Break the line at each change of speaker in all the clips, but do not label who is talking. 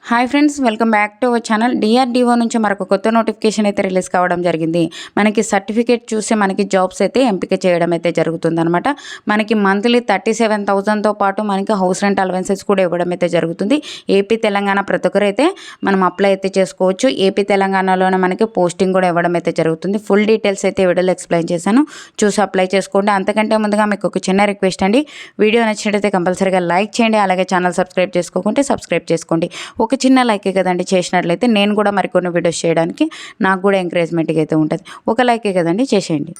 Hi friends, welcome back to our channel. DRDO నుంచి మరొక కొత్త నోటిఫికేషన్ అయితే రిలీజ్ కావడం జరిగింది. మనకి సర్టిఫికేట్ చూసి మనకి జాబ్స్ అయితే ఎంపిక చేయడం అయితే జరుగుతుందన్నమాట. మనకి మంత్లీ 37,000తో పాటు మనకి హౌస్ రెంట్ అలవెన్సెస్ కూడా ఇవ్వడం అయితే జరుగుతుంది. ఏపీ తెలంగాణ ప్రతి ఒక్కరు అయితే మనం అప్లై అయితే చేసుకోవచ్చు. ఏపీ తెలంగాణలోనే మనకి పోస్టింగ్ కూడా ఇవ్వడం అయితే జరుగుతుంది. ఫుల్ డీటెయిల్స్ అయితే వీడియోలో ఎక్స్ప్లెయిన్ చేశాను, చూసి అప్లై చేసుకోండి. అంతకంటే ముందుగా మీకు ఒక చిన్న రిక్వెస్ట్ అండి, వీడియో నచ్చినట్టయితే కంపల్సరీగా లైక్ చేయండి, అలాగే ఛానల్ సబ్స్క్రైబ్ చేసుకోకుంటే సబ్స్క్రైబ్ చేసుకోండి. ఒక చిన్న లైకే కదండి చేసినట్లయితే నేను కూడా మరికొన్ని వీడియోస్ చేయడానికి నాకు కూడా ఎంకరేజ్మెంట్గా అయితే ఉంటుంది. ఒక లైకే కదండి చేసేయండి.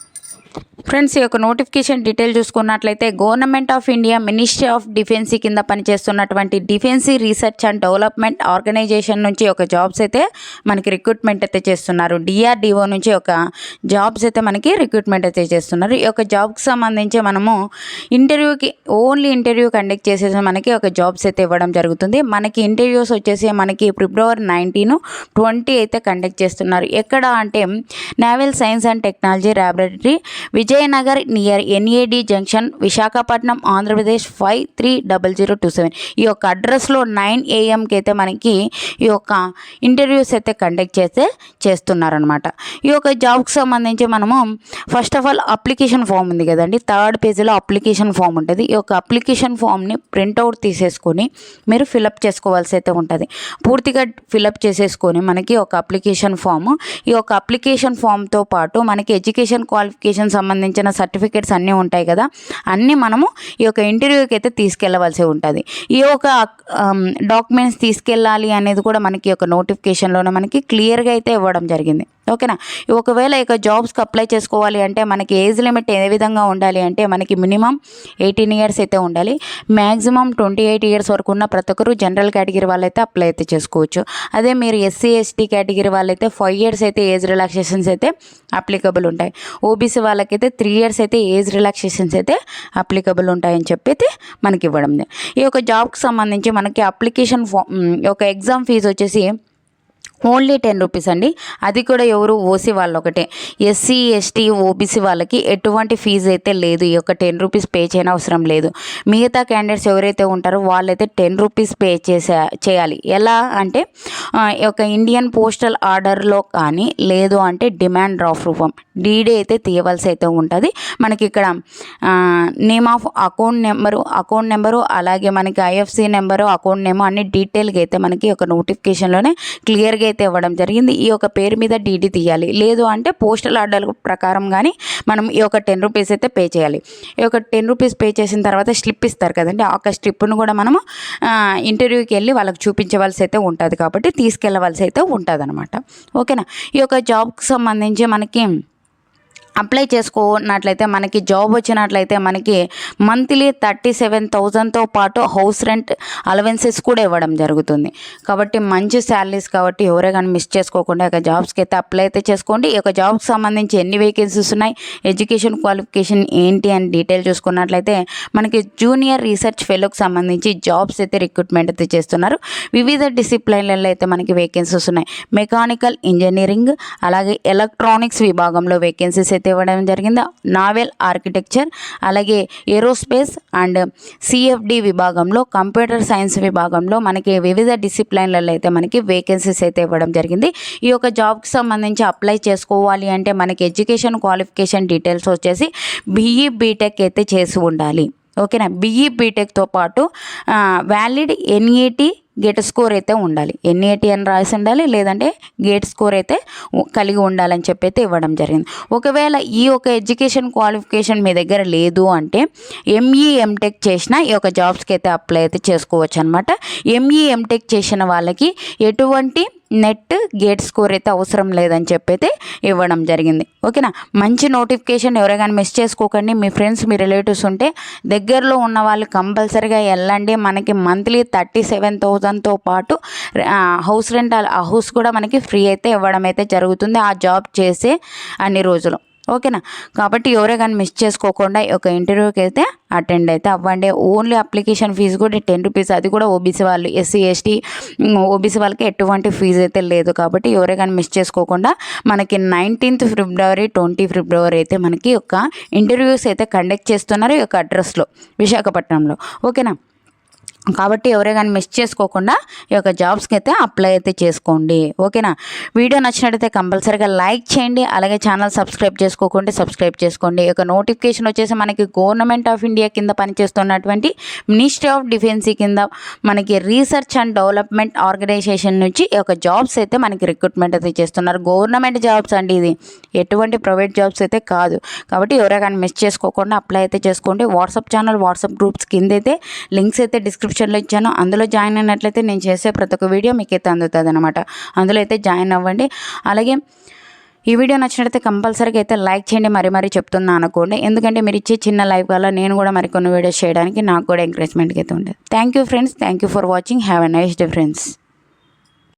ఫ్రెండ్స్, ఈ యొక్క నోటిఫికేషన్ డీటెయిల్ చూసుకున్నట్లయితే government of India ministry of defence కింద పనిచేస్తున్నటువంటి defence research and development organisation నుంచి ఒక జాబ్స్ అయితే మనకి రిక్రూట్మెంట్ అయితే చేస్తున్నారు. డిఆర్డిఓ నుంచి ఒక జాబ్స్ అయితే మనకి రిక్రూట్మెంట్ అయితే చేస్తున్నారు. ఈ యొక్క జాబ్కి సంబంధించి మనము ఓన్లీ ఇంటర్వ్యూ కండక్ట్ చేసేసి మనకి ఒక జాబ్స్ అయితే ఇవ్వడం జరుగుతుంది. మనకి ఇంటర్వ్యూస్ వచ్చేసి మనకి ఫిబ్రవరి 19, 20 అయితే కండక్ట్ చేస్తున్నారు. ఎక్కడ అంటే naval science and technology laboratory, Vijayanagar near NAD junction, Visakhapatnam, Andhra Pradesh 530027. ఈ యొక్క అడ్రస్లో 9 AM అయితే మనకి ఈ యొక్క ఇంటర్వ్యూస్ అయితే కండక్ట్ చేస్తున్నారనమాట. ఈ యొక్క జాబ్కి సంబంధించి మనము first of all application form ఉంది కదండి, 3rd పేజీలో అప్లికేషన్ ఫామ్ ఉంటుంది. ఈ యొక్క అప్లికేషన్ ఫామ్ని ప్రింట్అవుట్ తీసేసుకొని మీరు ఫిలప్ చేసుకోవాల్సి అయితే ఉంటుంది. పూర్తిగా ఫిలప్ చేసేసుకొని మనకి ఒక అప్లికేషన్ ఫామ్, ఈ యొక్క అప్లికేషన్ ఫామ్తో పాటు మనకి ఎడ్యుకేషన్ క్వాలిఫికేషన్ సంబంధించిన సర్టిఫికేట్స్ అన్నీ ఉంటాయి కదా, అన్నీ మనము ఈ యొక్క ఇంటర్వ్యూకి అయితే తీసుకెళ్ళవలసి ఉంటుంది. ఈ యొక్క డాక్యుమెంట్స్ తీసుకెళ్ళాలి అనేది కూడా మనకి ఒక నోటిఫికేషన్లోనే మనకి క్లియర్గా అయితే ఇవ్వడం జరిగింది. ఓకేనా. ఒకవేళ ఇక జాబ్స్కి అప్లై చేసుకోవాలి అంటే మనకి ఏజ్ లిమిట్ ఏ విధంగా ఉండాలి అంటే మనకి మినిమం 18 years అయితే ఉండాలి. మ్యాక్సిమం 28 years వరకు ఉన్న ప్రతి ఒక్కరు జనరల్ కేటగిరీ వాళ్ళైతే అప్లై అయితే చేసుకోవచ్చు. అదే మీరు ఎస్సీ ఎస్టీ కేటగిరీ వాళ్ళైతే 5 years అయితే ఏజ్ రిలాక్సేషన్స్ అయితే అప్లికబుల్ ఉంటాయి. ఓబీసీ వాళ్ళకైతే 3 years అయితే ఏజ్ రిలాక్సేషన్స్ అయితే అప్లికబుల్ ఉంటాయని చెప్పి అయితే మనకి ఇవ్వడం. ఈ యొక్క జాబ్కి సంబంధించి మనకి అప్లికేషన్ ఫామ్ ఒక ఎగ్జామ్ ఫీజు వచ్చేసి ఓన్లీ 10 rupees అండి. అది కూడా ఎవరు ఓసీ వాళ్ళు ఒకటే, ఎస్సీ ఎస్టీ ఓబీసీ వాళ్ళకి ఎటువంటి ఫీజు అయితే లేదు. ఈ యొక్క 10 rupees పే చేయని అవసరం లేదు. మిగతా క్యాండిడేట్స్ ఎవరైతే ఉంటారో వాళ్ళైతే 10 rupees పే చేయాలి. ఎలా అంటే ఈ యొక్క ఇండియన్ పోస్టల్ ఆర్డర్లో కానీ లేదు అంటే డిమాండ్ డ్రాఫ్ట్ రూపం డీడీ అయితే తీయవలసి అయితే ఉంటుంది. మనకి ఇక్కడ నేమ్ ఆఫ్ అకౌంట్ నెంబరు అలాగే మనకి ఐఎఫ్సి నెంబరు, అకౌంట్ నేమ్ అన్ని డీటెయిల్గా అయితే మనకి ఒక నోటిఫికేషన్లోనే క్లియర్గా అయితే ఇవ్వడం జరిగింది. ఈ యొక్క పేరు మీద డీడీ తీయాలి, లేదు అంటే పోస్టల్ ఆర్డర్ ప్రకారం కానీ మనం ఈ యొక్క 10 rupees అయితే పే చేయాలి. ఈ యొక్క 10 rupees పే చేసిన తర్వాత స్లిప్ ఇస్తారు కదండి, ఆ యొక్క స్లిప్ను కూడా మనము ఇంటర్వ్యూకి వెళ్ళి వాళ్ళకి చూపించవలసి అయితే ఉంటుంది, కాబట్టి తీసుకెళ్ళవలసి అయితే ఉంటుంది అనమాట. ఓకేనా. ఈ యొక్క జాబ్కి సంబంధించి మనకి అప్లై చేసుకున్నట్లయితే మనకి జాబ్ వచ్చినట్లయితే మనకి మంత్లీ 37,000తో పాటు హౌస్ రెంట్ అలవెన్సెస్ కూడా ఇవ్వడం జరుగుతుంది. కాబట్టి మంచి శాలరీస్, కాబట్టి ఎవరే కానీ మిస్ చేసుకోకుండా ఇక జాబ్స్కి అయితే అప్లై అయితే చేసుకోండి. ఈ యొక్క జాబ్కి సంబంధించి ఎన్ని వేకెన్సీస్ ఉన్నాయి, ఎడ్యుకేషన్ క్వాలిఫికేషన్ ఏంటి అని డీటెయిల్ చూసుకున్నట్లయితే మనకి జూనియర్ రీసెర్చ్ ఫెలోకి సంబంధించి జాబ్స్ అయితే రిక్రూట్మెంట్ అయితే చేస్తున్నారు. వివిధ డిసిప్లైన్లలో అయితే మనకి వేకెన్సీస్ ఉన్నాయి. మెకానికల్ ఇంజనీరింగ్ అలాగే ఎలక్ట్రానిక్స్ విభాగంలో వేకెన్సీస్ అయితే ఇవ్వడం జరిగింది. నావెల్ ఆర్కిటెక్చర్ అలాగే ఏరోస్పేస్ అండ్ సిఎఫ్డి విభాగంలో, కంప్యూటర్ సైన్స్ విభాగంలో మనకి వివిధ డిసిప్లైన్లలో అయితే మనకి వేకెన్సీస్ అయితే ఇవ్వడం జరిగింది. ఈ యొక్క జాబ్కి సంబంధించి అప్లై చేసుకోవాలి అంటే మనకి ఎడ్యుకేషన్ క్వాలిఫికేషన్ డీటెయిల్స్ వచ్చేసి బీఈ బీటెక్ అయితే చేసి ఉండాలి. ఓకేనా. బీఈ బీటెక్తో పాటు వ్యాలిడ్ ఎన్ఈటీ గేట్ స్కోర్ అయితే ఉండాలి. ఎన్ఏటి అని రాసి ఉండాలి, లేదంటే గేట్ స్కోర్ అయితే కలిగి ఉండాలని చెప్పి అయితే ఇవ్వడం జరిగింది. ఒకవేళ ఈ యొక్క ఎడ్యుకేషన్ క్వాలిఫికేషన్ మీ దగ్గర లేదు అంటే ఎంఈ ఎంటెక్ చేసిన ఈ యొక్క జాబ్స్కి అయితే అప్లై అయితే చేసుకోవచ్చు అనమాట. ఎంఈ ఎంటెక్ చేసిన వాళ్ళకి ఎటువంటి నెట్ గేట్ స్కోర్ అయితే అవసరం లేదని చెప్పి అయితే ఇవ్వడం జరిగింది. ఓకేనా. మంచి నోటిఫికేషన్, ఎవరైనా మిస్ చేసుకోకండి. మీ ఫ్రెండ్స్, మీ రిలేటివ్స్ ఉంటే దగ్గరలో ఉన్న వాళ్ళు కంపల్సరీగా వెళ్ళండి. మనకి మంత్లీ 37,000తో పాటు హౌస్ రెంట్ హౌస్ కూడా మనకి ఫ్రీ అయితే ఇవ్వడం అయితే జరుగుతుంది ఆ జాబ్ చేసే అన్ని రోజులు. ఓకేనా. కాబట్టి ఎవరే కానీ మిస్ చేసుకోకుండా ఈ యొక్క ఇంటర్వ్యూకి అయితే అటెండ్ అయితే అవ్వండి. ఓన్లీ అప్లికేషన్ ఫీజు కూడా 10 రూపీస్, అది కూడా ఓబీసీ వాళ్ళు, ఎస్సీ ఎస్టీ ఓబీసీ వాళ్ళకి ఎటువంటి ఫీజు అయితే లేదు. కాబట్టి ఎవరే కానీ మిస్ చేసుకోకుండా మనకి 19th ఫిబ్రవరి 20 ఫిబ్రవరి అయితే మనకి ఒక ఇంటర్వ్యూస్ అయితే కండక్ట్ చేస్తున్నారు ఈ యొక్క అడ్రస్లో, విశాఖపట్నంలో. ఓకేనా. కాబట్టి ఎవరే కానీ మిస్ చేసుకోకుండా ఈ యొక్క జాబ్స్కి అయితే అప్లై అయితే చేసుకోండి. ఓకేనా. వీడియో నచ్చినట్టయితే కంపల్సరీగా లైక్ చేయండి. అలాగే ఛానల్ సబ్స్క్రైబ్ చేసుకోకుండా సబ్స్క్రైబ్ చేసుకోండి. ఈ యొక్క నోటిఫికేషన్ వచ్చేసి మనకి గవర్నమెంట్ ఆఫ్ ఇండియా కింద పనిచేస్తున్నటువంటి మినిస్ట్రీ ఆఫ్ డిఫెన్స్ కింద మనకి రీసెర్చ్ అండ్ డెవలప్మెంట్ ఆర్గనైజేషన్ నుంచి ఈ యొక్క జాబ్స్ అయితే మనకి రిక్రూట్మెంట్ అయితే చేస్తున్నారు. గవర్నమెంట్ జాబ్స్ అండి, ఇది ఎటువంటి ప్రైవేట్ జాబ్స్ అయితే కాదు. కాబట్టి ఎవరే కానీ మిస్ చేసుకోకుండా అప్లై అయితే చేసుకోండి. వాట్సాప్ ఛానల్, వాట్సాప్ గ్రూప్స్ కింద అయితే లింక్స్ అయితే డిస్క్రిప్షన్లో ఇచ్చాను. అందులో జాయిన్ అయినట్లయితే నేను చేసే ప్రతి ఒక్క వీడియో మీకైతే అందుతుంది అనమాట. అందులో అయితే జాయిన్ అవ్వండి. అలాగే ఈ వీడియో నచ్చినట్లయితే కంపల్సరీగా అయితే లైక్ చేయండి. మరీ చెప్తున్నాను అనుకోండి. ఎందుకంటే మీరు ఇచ్చే చిన్న లైక్ వల్ల నేను కూడా మరికొన్ని వీడియోస్ చేయడానికి నాకు కూడా ఎంకరేజ్మెంట్గా అయితే ఉండేది. Thank you friends. Thank you for watching. Have a nice day friends.